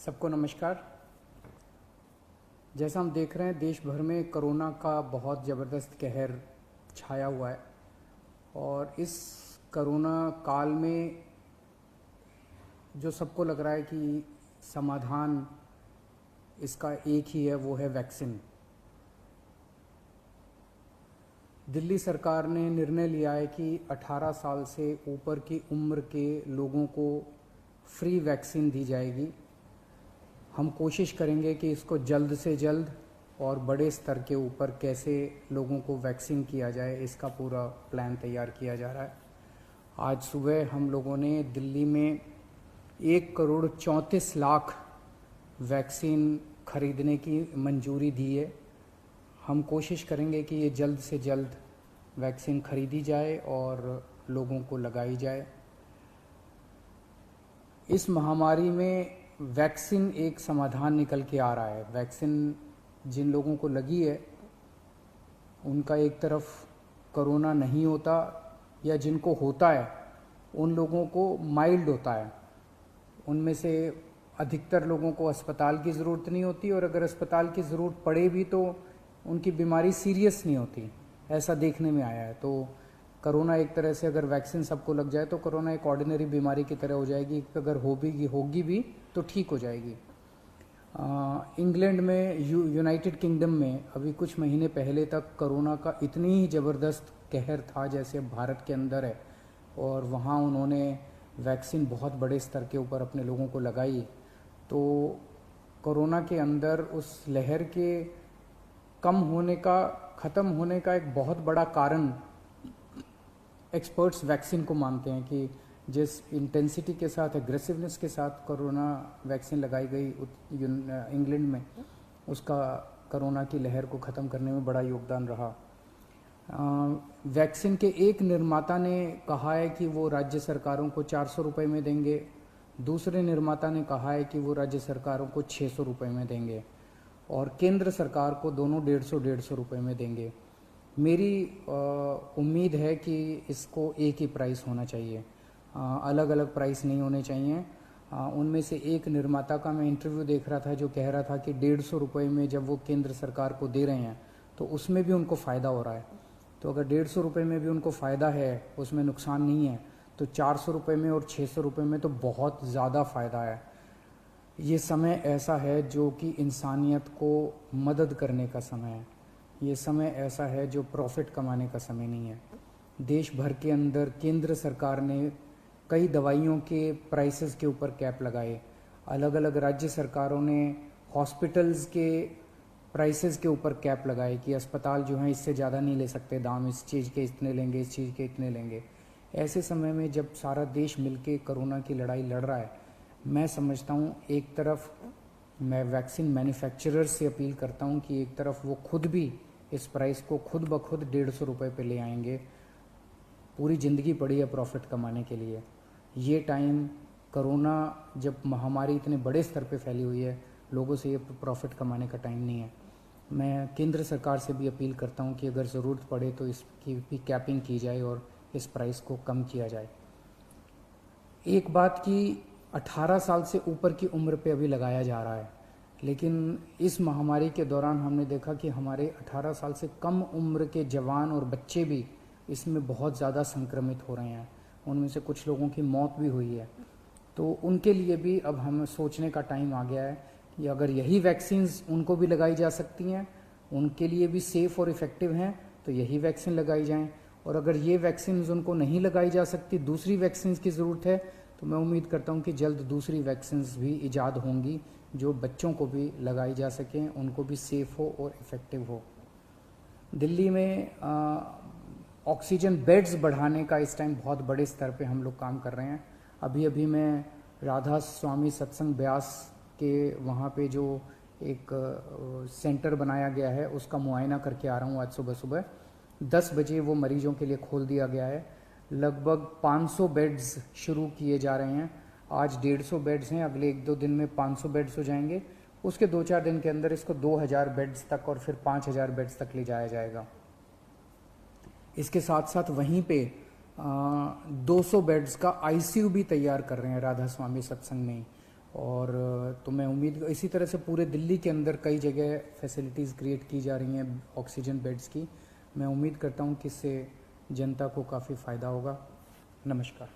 सबको नमस्कार। जैसा हम देख रहे हैं देश भर में कोरोना का बहुत ज़बरदस्त कहर छाया हुआ है और इस कोरोना काल में जो सबको लग रहा है कि समाधान इसका एक ही है, वो है वैक्सीन। दिल्ली सरकार ने निर्णय लिया है कि 18 साल से ऊपर की उम्र के लोगों को फ्री वैक्सीन दी जाएगी। हम कोशिश करेंगे कि इसको जल्द से जल्द और बड़े स्तर के ऊपर कैसे लोगों को वैक्सीन किया जाए, इसका पूरा प्लान तैयार किया जा रहा है। आज सुबह हम लोगों ने दिल्ली में 1,34,00,000 वैक्सीन खरीदने की मंजूरी दी है। हम कोशिश करेंगे कि ये जल्द से जल्द वैक्सीन खरीदी जाए और लोगों को लगाई जाए। इस महामारी में वैक्सीन एक समाधान निकल के आ रहा है। वैक्सीन जिन लोगों को लगी है उनका एक तरफ कोरोना नहीं होता, या जिनको होता है उन लोगों को माइल्ड होता है। उनमें से अधिकतर लोगों को अस्पताल की ज़रूरत नहीं होती, और अगर अस्पताल की ज़रूरत पड़े भी तो उनकी बीमारी सीरियस नहीं होती, ऐसा देखने में आया है। तो कोरोना एक तरह से अगर वैक्सीन सबको लग जाए तो कोरोना एक ऑर्डिनरी बीमारी की तरह हो जाएगी। अगर होगी भी तो ठीक हो जाएगी। इंग्लैंड में, यूनाइटेड किंगडम में अभी कुछ महीने पहले तक कोरोना का इतनी ही ज़बरदस्त कहर था जैसे भारत के अंदर है, और वहाँ उन्होंने वैक्सीन बहुत बड़े स्तर के ऊपर अपने लोगों को लगाई। तो कोरोना के अंदर उस लहर के कम होने का, ख़त्म होने का एक बहुत बड़ा कारण एक्सपर्ट्स वैक्सीन को मानते हैं कि जिस इंटेंसिटी के साथ, एग्रेसिवनेस के साथ कोरोना वैक्सीन लगाई गई इंग्लैंड में, उसका कोरोना की लहर को ख़त्म करने में बड़ा योगदान रहा। वैक्सीन के एक निर्माता ने कहा है कि वो राज्य सरकारों को 400 रुपये में देंगे, दूसरे निर्माता ने कहा है कि वो राज्य सरकारों को 600 रुपये में देंगे, और केंद्र सरकार को दोनों 150 रुपये में देंगे। मेरी उम्मीद है कि इसको एक ही प्राइस होना चाहिए, अलग अलग प्राइस नहीं होने चाहिए। उनमें से एक निर्माता का मैं इंटरव्यू देख रहा था जो कह रहा था कि 150 रुपये में जब वो केंद्र सरकार को दे रहे हैं तो उसमें भी उनको फ़ायदा हो रहा है। तो अगर 150 रुपये में भी उनको फ़ायदा है, उसमें नुकसान नहीं है, तो 400 रुपये में और 600 रुपये में तो बहुत ज़्यादा फ़ायदा है। ये समय ऐसा है जो कि इंसानियत को मदद करने का समय है। ये समय ऐसा है जो प्रॉफिट कमाने का समय नहीं है। देश भर के अंदर केंद्र सरकार ने कई दवाइयों के प्राइसेस के ऊपर कैप लगाए। अलग अलग राज्य सरकारों ने हॉस्पिटल्स के प्राइसेस के ऊपर कैप लगाए कि अस्पताल जो हैं इससे ज़्यादा नहीं ले सकते दाम, इस चीज़ के इतने लेंगे, इस चीज़ के इतने लेंगे। ऐसे समय में जब सारा देश मिलके कोरोना की लड़ाई लड़ रहा है, मैं समझता हूँ एक तरफ मैं वैक्सीन मैन्युफैक्चरर से अपील करता हूँ कि एक तरफ वो खुद भी इस प्राइस को खुद ब खुद 150 रुपये पे ले आएंगे। पूरी ज़िंदगी पड़ी है प्रॉफिट कमाने के लिए। ये टाइम, कोरोना जब महामारी इतने बड़े स्तर पे फैली हुई है, लोगों से ये प्रॉफिट कमाने का टाइम नहीं है। मैं केंद्र सरकार से भी अपील करता हूँ कि अगर ज़रूरत पड़े तो इसकी भी कैपिंग की जाए और इस प्राइस को कम किया जाए। एक बात कि 18 साल से ऊपर की उम्र पे अभी लगाया जा रहा है, लेकिन इस महामारी के दौरान हमने देखा कि हमारे 18 साल से कम उम्र के जवान और बच्चे भी इसमें बहुत ज़्यादा संक्रमित हो रहे हैं। उनमें से कुछ लोगों की मौत भी हुई है। तो उनके लिए भी अब हमें सोचने का टाइम आ गया है कि अगर यही वैक्सीन्स उनको भी लगाई जा सकती हैं, उनके लिए भी सेफ़ और इफ़ेक्टिव हैं, तो यही वैक्सीन लगाई जाएं। और अगर ये वैक्सीन्स उनको नहीं लगाई जा सकती, दूसरी वैक्सीन्स की ज़रूरत है, तो मैं उम्मीद करता हूँ कि जल्द दूसरी वैक्सीन्स भी ईजाद होंगी जो बच्चों को भी लगाई जा सकें, उनको भी सेफ़ हो और इफ़ेक्टिव हो। दिल्ली में ऑक्सीजन बेड्स बढ़ाने का इस टाइम बहुत बड़े स्तर पे हम लोग काम कर रहे हैं। अभी मैं राधा स्वामी सत्संग ब्यास के वहाँ पे जो एक सेंटर बनाया गया है उसका मुआयना करके आ रहा हूँ। आज सुबह सुबह 10 बजे वो मरीजों के लिए खोल दिया गया है। लगभग 500 बेड्स शुरू किए जा रहे हैं। आज 150 बेड्स हैं, अगले 1-2 दिन में 500 बेड्स हो जाएंगे। उसके 2-4 दिन के अंदर इसको 2000 बेड्स तक और फिर 5000 बेड्स तक ले जाया जाएगा। इसके साथ साथ वहीं पे 200 बेड्स का आईसीयू भी तैयार कर रहे हैं राधा स्वामी सत्संग में। और तो मैं उम्मीद इसी तरह से पूरे दिल्ली के अंदर कई जगह फैसिलिटीज़ क्रिएट की जा रही हैं ऑक्सीजन बेड्स की। मैं उम्मीद करता हूं कि इससे जनता को काफ़ी फ़ायदा होगा। नमस्कार।